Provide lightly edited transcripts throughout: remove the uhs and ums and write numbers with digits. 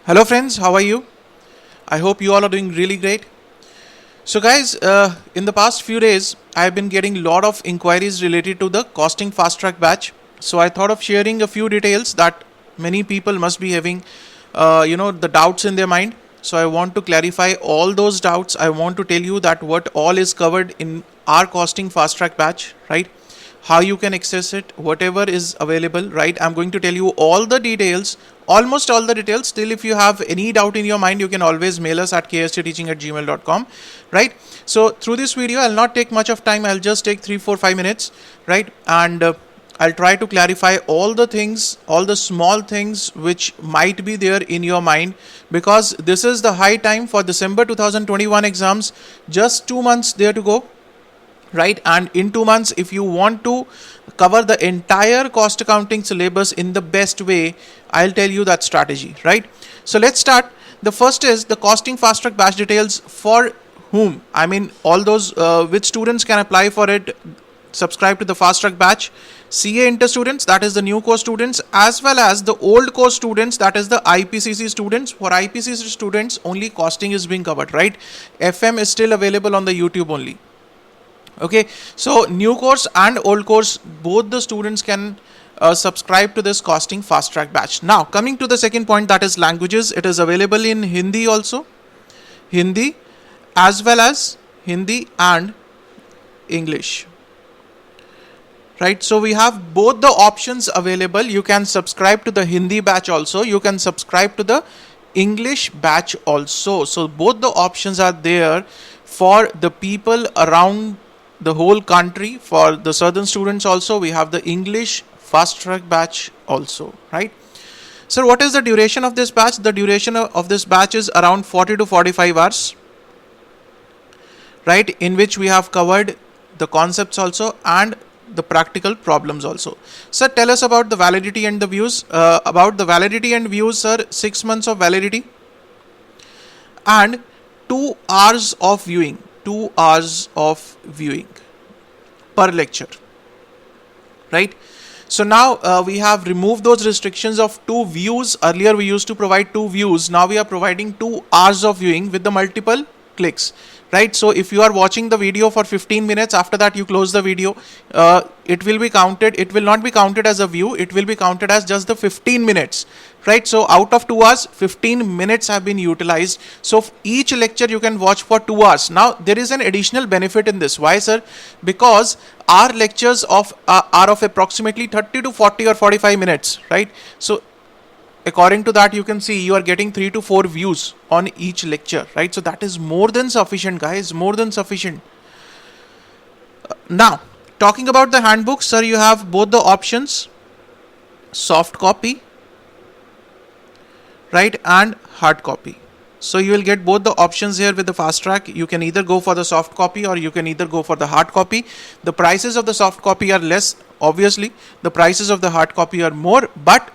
Hello friends, how are you? I hope you all are doing really great. So guys, in the past few days, I have been getting a lot of inquiries related to the costing fast track batch. So I thought of sharing a few details that many people must be having, the doubts in their mind. So I want to clarify all those doubts. I want to tell you that what all is covered in our costing fast track batch, right? How you can access it, whatever is available, right? I'm going to tell you all the details, almost all the details. Still, if you have any doubt in your mind, you can always mail us at kstteaching@gmail.com, right? So through this video, I'll not take much of time. I'll just take 3 4 5 minutes, right? And I'll try to clarify all the things, all the small things which might be there in your mind, because this is the high time for December 2021 exams. Just 2 months there to go, right? And in 2 months, if you want to cover the entire cost accounting syllabus in the best way, I'll tell you that strategy, right? So let's start. The first is the costing fast track batch details. For whom? I mean, all those which students can apply for it, subscribe to the fast track batch. CA Inter students, that is the new course students, as well as the old course students, that is the IPCC students. For IPCC students, only costing is being covered, right? FM is still available on the YouTube only. Okay, so new course and old course, both the students can subscribe to this costing fast track batch. Now coming to the second point, that is languages. It is available in Hindi also, Hindi, as well as Hindi and English, right? So we have both the options available. You can subscribe to the Hindi batch also, you can subscribe to the English batch also. So both the options are there for the people around the whole country. For the southern students also, we have the English fast track batch also, right? So what is the duration of this batch? The duration of this batch is around 40 to 45 hours, right? In which we have covered the concepts also and the practical problems also. Sir, tell us about the validity and the views. About the validity and views, sir, 6 months of validity and 2 hours of viewing. 2 hours of viewing per lecture, right? So now we have removed those restrictions of 2 views. Earlier we used to provide 2 views. Now we are providing 2 hours of viewing with the multiple clicks, right? So if you are watching the video for 15 minutes, after that you close the video, it will be counted. It will not be counted as a view. It will be counted as just the 15 minutes, right? So out of 2 hours, 15 minutes have been utilized. So each lecture you can watch for 2 hours. Now there is an additional benefit in this. Why, sir? Because our lectures are of approximately 30 to 40 or 45 minutes, right? So according to that, you can see you are getting 3 to 4 views on each lecture, right? So that is more than sufficient, guys, more than sufficient. Now talking about the handbook, sir, you have both the options, soft copy, right, and hard copy. So you will get both the options here with the fast track. You can either go for the soft copy or you can either go for the hard copy. The prices of the soft copy are less, obviously. The prices of the hard copy are more, but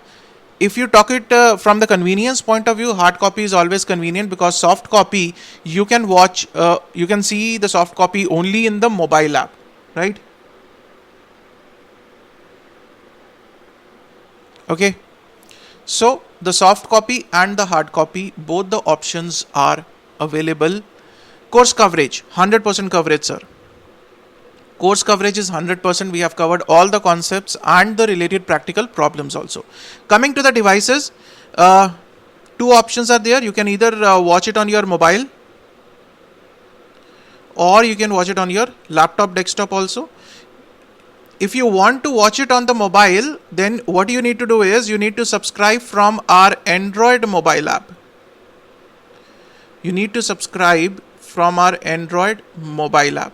if you talk it from the convenience point of view, hard copy is always convenient, because soft copy you can watch, you can see the soft copy only in the mobile app, right? Okay, so the soft copy and the hard copy, both the options are available. Course coverage, 100% coverage, sir. Course coverage is 100%. We have covered all the concepts and the related practical problems also. Coming to the devices, 2 options are there. You can either watch it on your mobile or you can watch it on your laptop, desktop also. If you want to watch it on the mobile, then what you need to do is you need to subscribe from our Android mobile app. You need to subscribe from our Android mobile app,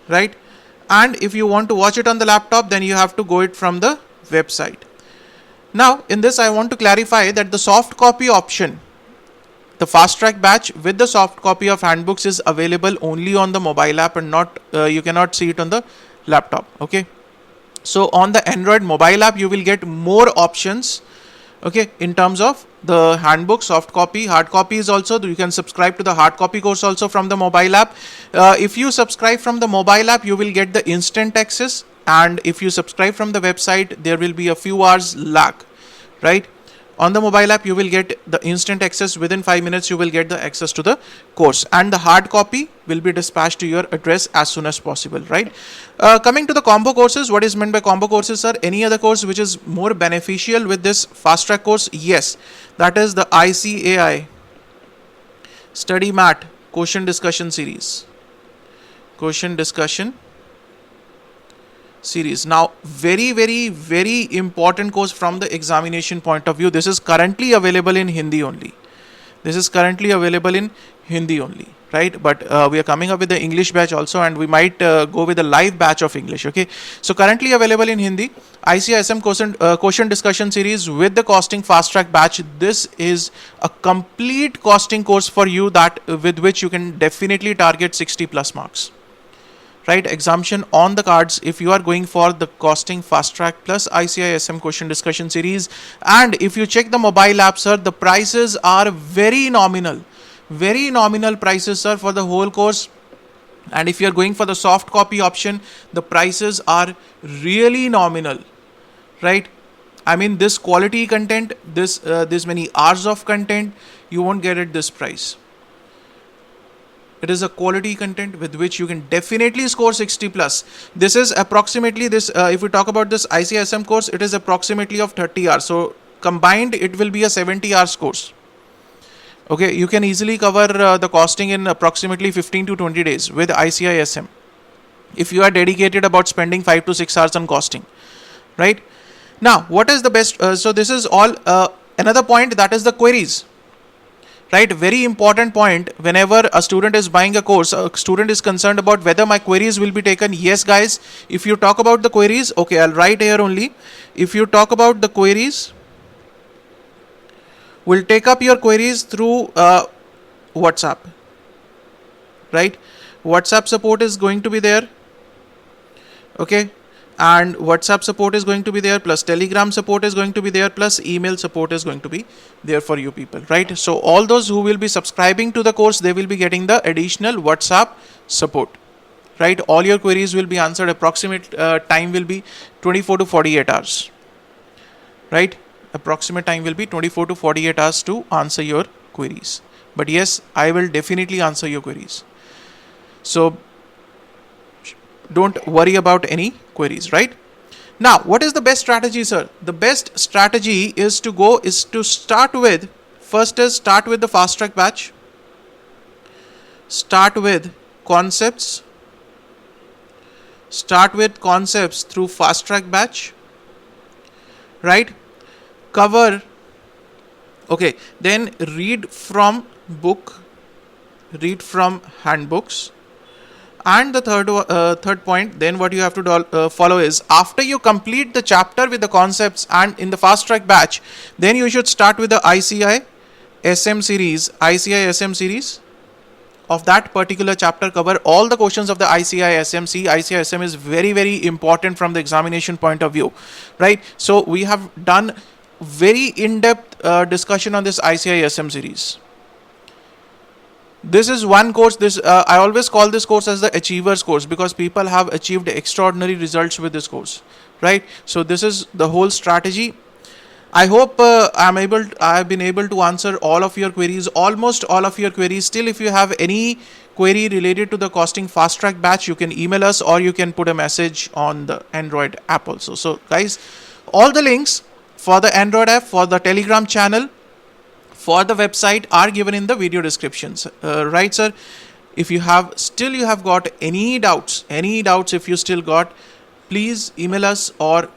right? And if you want to watch it on the laptop, then you have to go it from the website. Now in this, I want to clarify that the soft copy option, the fast track batch with the soft copy of handbooks, is available only on the mobile app and not you cannot see it on the laptop. Okay, so on the Android mobile app you will get more options, okay, in terms of the handbook, soft copy. Hard copy is also, you can subscribe to the hard copy course also from the mobile app. If you subscribe from the mobile app, you will get the instant access, and if you subscribe from the website, there will be a few hours lag, right? On the mobile app, you will get the instant access. Within 5 minutes, you will get the access to the course, and the hard copy will be dispatched to your address as soon as possible, right? Coming to the combo courses, what is meant by combo courses, sir? Any other course which is more beneficial with this fast track course? Yes, that is the ICAI Study Mat Question Discussion Series. Question Discussion Series. Now, very important course from the examination point of view. This is currently available in Hindi only. Right? But we are coming up with the English batch also, and we might go with a live batch of English. Okay. So currently available in Hindi, ICISM question discussion series with the costing fast track batch. This is a complete costing course for you, that with which you can definitely target 60 plus marks. Right, exemption on the cards if you are going for the costing fast track plus ICISM question discussion series. And if you check the mobile app, sir, the prices are very nominal prices, sir, for the whole course. And if you are going for the soft copy option, the prices are really nominal, right? I mean, this quality content, this many hours of content, you won't get at this price. It is a quality content with which you can definitely score 60 plus. This is approximately this, if we talk about this ICISM course, it is approximately of 30 hours. So combined, it will be a 70 hours course. Okay, you can easily cover the costing in approximately 15 to 20 days with ICISM. If you are dedicated about spending 5 to 6 hours on costing, right? Now, what is the best? So this is all another point, that is the queries. Right, very important point. Whenever a student is buying a course, a student is concerned about whether my queries will be taken. Yes, guys, if you talk about the queries, okay, I'll write here only. If you talk about the queries, we'll take up your queries through WhatsApp. Right, WhatsApp support is going to be there. Okay. And WhatsApp support is going to be there, plus Telegram support is going to be there, plus email support is going to be there for you people, right? So all those who will be subscribing to the course, they will be getting the additional WhatsApp support, right? All your queries will be answered. Approximate time will be 24 to 48 hours, right? Approximate time will be 24 to 48 hours to answer your queries. But yes, I will definitely answer your queries. So don't worry about any queries, right? Now, what is the best strategy, sir? The best strategy is to start with the fast track batch. Start with concepts through fast track batch, right? Cover, okay, then read from book, read from handbooks. And the third point, then what you have to follow is, after you complete the chapter with the concepts and in the fast track batch, then you should start with the ICISM series of that particular chapter. Cover all the questions of the ICISM. See, ICISM is very important from the examination point of view, right? So we have done very in-depth discussion on this ICISM series. This is one course. I always call this course as the achievers course, because people have achieved extraordinary results with this course, right? So this is the whole strategy. I hope I have been able to answer all of your queries, almost all of your queries. Still, if you have any query related to the costing fast track batch, you can email us or you can put a message on the Android app also. So guys, all the links for the Android app, for the Telegram channel, for the website are given in the video descriptions, right, sir? If you have got any doubts, if you still got, please email us or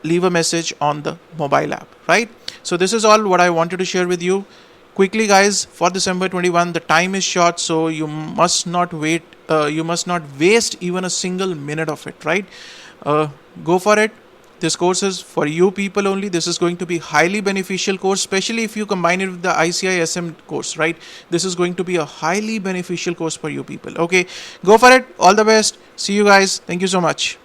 leave a message on the mobile app, right? So this is all what I wanted to share with you. Quickly, guys, for December 21, the time is short, so you must not wait. You must not waste even a single minute of it, right? Go for it. This course is for you people only. This is going to be highly beneficial course, especially if you combine it with the ICISM course, right? This is going to be a highly beneficial course for you people. Okay, go for it. All the best. See you guys. Thank you so much.